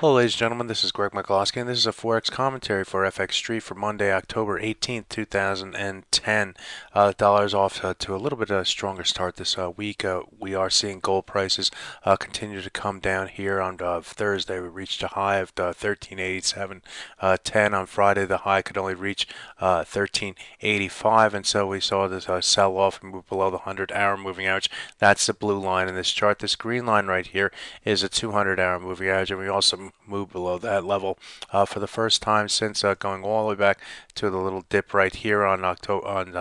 Hello, ladies and gentlemen. This is Greg McCloskey, and this is a Forex commentary for FXStreet for Monday, October 18th, 2010. The dollar is off to a little bit of a stronger start this week. We are seeing gold prices continue to come down here. On Thursday, we reached a high of 1387.10. On Friday, the high could only reach 1385, and so we saw this sell off and move below the 100-hour moving average. That's the blue line in this chart. This green line right here is a 200-hour moving average, and we also move below that level for the first time since going all the way back to the little dip right here on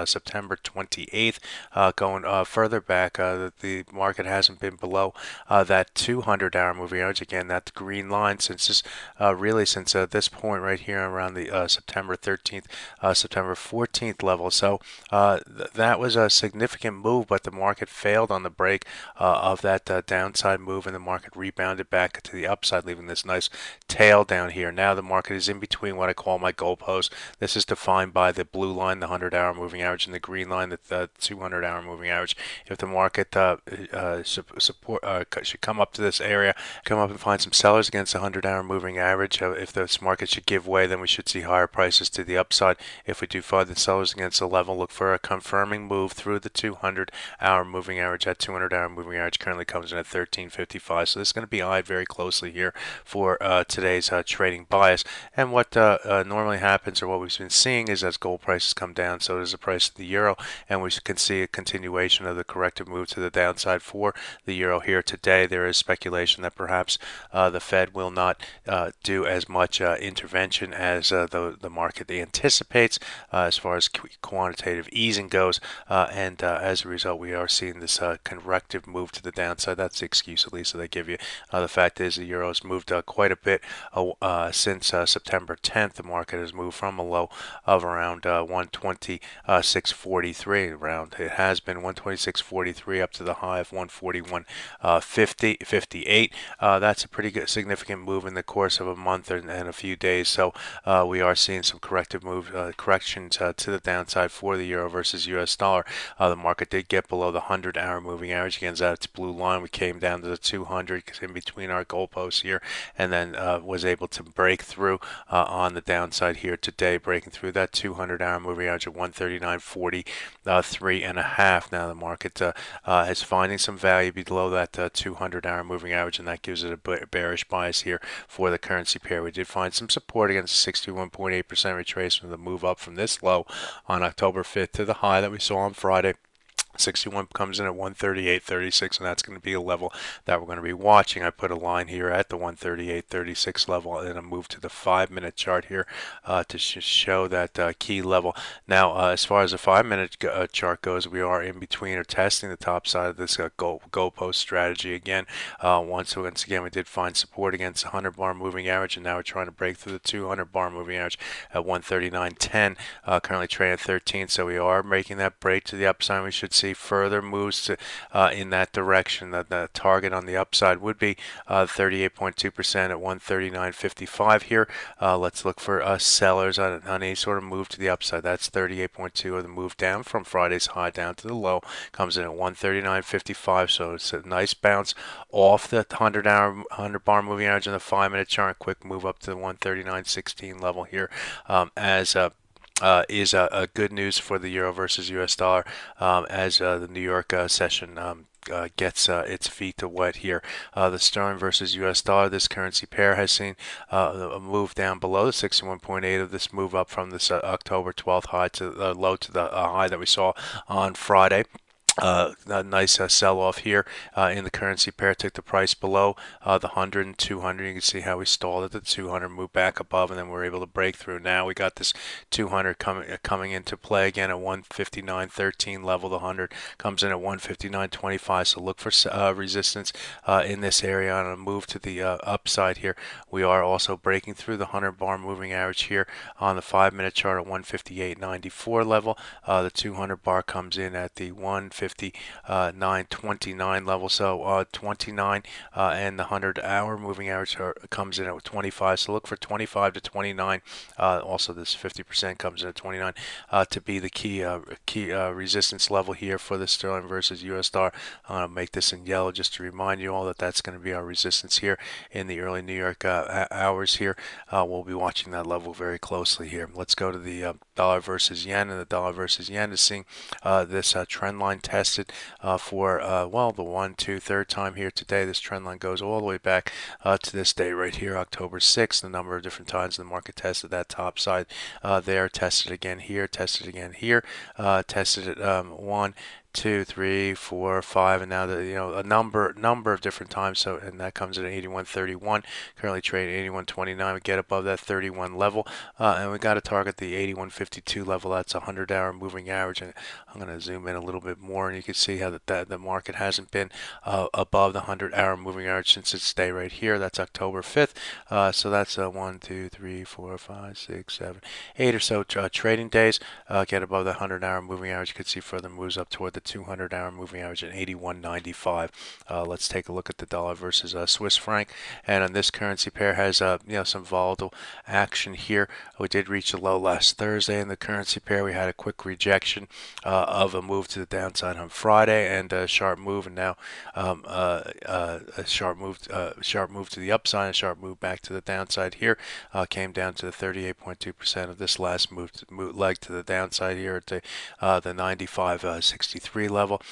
September 28th. Going further back, the market hasn't been below that 200-hour moving average. Again, that green line since this point right here around the September 13th, September 14th level. So that was a significant move, but the market failed on the break of that downside move, and the market rebounded back to the upside, leaving this nice tail down here. Now the market is in between what I call my goalposts. This is defined by the blue line, the 100-hour moving average, and the green line, the 200-hour moving average. If the market should come up to this area, come up and find some sellers against the 100-hour moving average, if this market should give way, then we should see higher prices to the upside. If we do find the sellers against the level, look for a confirming move through the 200-hour moving average. That 200-hour moving average currently comes in at 1355. So this is going to be eyed very closely here for today's trading bias. And what normally happens, or what we've been seeing, is as gold prices come down, so does the price of the euro, and we can see a continuation of the corrective move to the downside for the euro here today. There is speculation that perhaps the Fed will not do as much intervention as the market anticipates as far as quantitative easing goes, and as a result, we are seeing this corrective move to the downside. That's the excuse, at least, that they give you. The fact is the euro's moved quite a bit since September 10th. The market has moved from a low of around 126.43. Around it has been 126.43 up to the high of 141.58. That's a pretty good, significant move in the course of a month and a few days. So we are seeing some corrective corrections to the downside for the euro versus U.S. dollar. The market did get below the 100-hour moving average. Again, that's blue line. We came down to the 200 in between our goalposts here, and then was able to break through on the downside here today, breaking through that 200-hour moving average at 139.43 and a half. Now the market is finding some value below that 200-hour moving average, and that gives it a bearish bias here for the currency pair. We did find some support against a 61.8% retracement of the move up from this low on October 5th to the high that we saw on Friday. 61 comes in at 138.36, and that's going to be a level that we're going to be watching. I put a line here at the 138.36 level, and a move to the 5-minute chart here to show that key level. Now, as far as the 5-minute chart goes, we are in between or testing the top side of this goalpost strategy again. Once again, we did find support against the 100-bar moving average, and now we're trying to break through the 200-bar moving average at 139.10. Currently trading at 13, so we are making that break to the upside. We should see further moves in that direction. The target on the upside would be 38.2% at 139.55 here. Let's look for sellers on any sort of move to the upside. That's 38.2, or the move down from Friday's high down to the low comes in at 139.55. So it's a nice bounce off the 100-bar moving average in the 5-minute chart. Quick move up to the 139.16 level here is good news for the euro versus U.S. dollar as the New York session gets its feet to wet here. The sterling versus U.S. dollar, this currency pair has seen a move down below the 61.8 of this move up from this October 12th high to the low to the high that we saw on Friday. A nice sell-off here in the currency pair took the price below the 100 and 200. You can see how we stalled at the 200, moved back above, and then we're able to break through. Now we got this 200 coming into play again at 159.13 level. The 100 comes in at 159.25. So look for resistance in this area on a move to the upside here. We are also breaking through the 100-bar moving average here on the 5-minute chart at 158.94 level. The 200 bar comes in at the 158. 9.59 level. So 29 and the 100-hour moving average comes in at 25. So look for 25 to 29. Also, this 50% comes in at 29 to be the key resistance level here for the sterling versus US dollar. I'm going to make this in yellow just to remind you all that that's going to be our resistance here in the early New York hours here. We'll be watching that level very closely here. Let's go to the dollar versus yen, and the dollar versus yen is seeing this trend line tested for well, the one, two, third time here today. This trend line goes all the way back to this day right here, October 6th. A number of different times the market tested that top side there, tested again here, tested again here, tested it one, two, three, four, five, and now the a number of different times. So and that comes at 81.31. Currently trading 81.29. We get above that 31 level, and we got to target the 81.52 level. That's a 100-hour moving average. And I'm going to zoom in a little bit more, and you can see how the market hasn't been above the 100-hour moving average since its day right here. That's October 5th. So that's 1, 2, 3, 4, 5, 6, 7, 8 or so trading days. Get above the 100-hour moving average. You can see further moves up toward the 200-hour moving average at 81.95. Let's take a look at the dollar versus Swiss franc, and on this currency pair has some volatile action here. We did reach a low last Thursday in the currency pair. We had a quick rejection of a move to the downside on Friday and a sharp move, and now a sharp move to the upside, a sharp move back to the downside here. Came down to the 38.2% of this last leg to the downside here at the 95.63 level.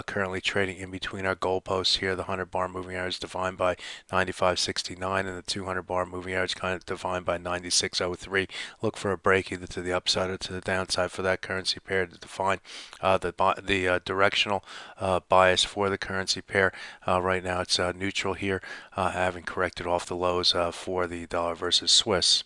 Currently trading in between our goalposts here. The 100-bar moving average defined by 95.69 and the 200-bar moving average kind of defined by 96.03. Look for a break either to the upside or to the downside for that currency pair to define the directional bias for the currency pair. Right now it's neutral here, having corrected off the lows for the dollar versus Swiss.